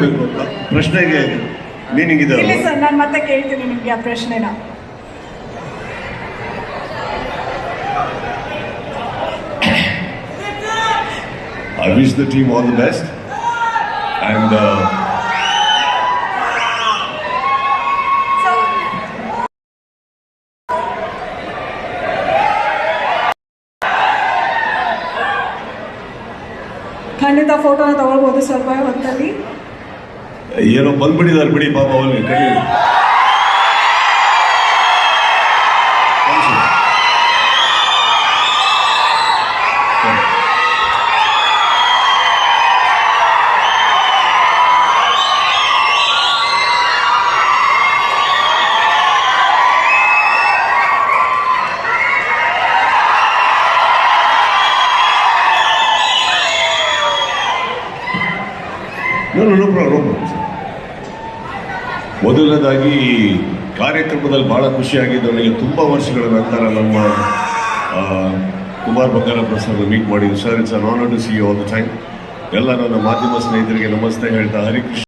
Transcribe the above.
ಕೇಳಬೇಕು ಅಂತ ಪ್ರಶ್ನೆಗೆ ಮೀನಿಂಗ್ ಇದೆ. ಇಲ್ಲ ಸರ್, ನಾನು ಮತ್ತೆ ಕೇಳ್ತೀನಿ ನಿಮಗೆ ಆ ಪ್ರಶ್ನೆನ. I wish the team all the best and ಖಂಡಿತ ಫೋಟೋನ ತಗೊಳ್ಬೋದು ಸ್ವಲ್ಪ ಹೊತ್ತಲ್ಲಿ. ಏನೋ ಬಂದ್ಬಿಟ್ಟಿದ್ದಾರೆ ಬಿಡಿ ಪಾಪ ಅವ್ರಿಗೆ ಕೈ. No problem. ಮೊದಲನೇದಾಗಿ ಕಾರ್ಯಕ್ರಮದಲ್ಲಿ ಬಹಳ ಖುಷಿಯಾಗಿದ್ದು ನನಗೆ ತುಂಬ ವರ್ಷಗಳ ನಂತರ ನಮ್ಮ ಕುಮಾರ್ ಬಂಗಾರಪ್ಪ ಸರ್ ಮೀಟ್ ಮಾಡಿದ್ದು. Sir, it's an honour to see you all the time. ಎಲ್ಲ ನನ್ನ ಮಾಧ್ಯಮ ಸ್ನೇಹಿತರಿಗೆ ನಮಸ್ತೆ ಹೇಳ್ತಾ ಹರಿಕೃಷ್ಣ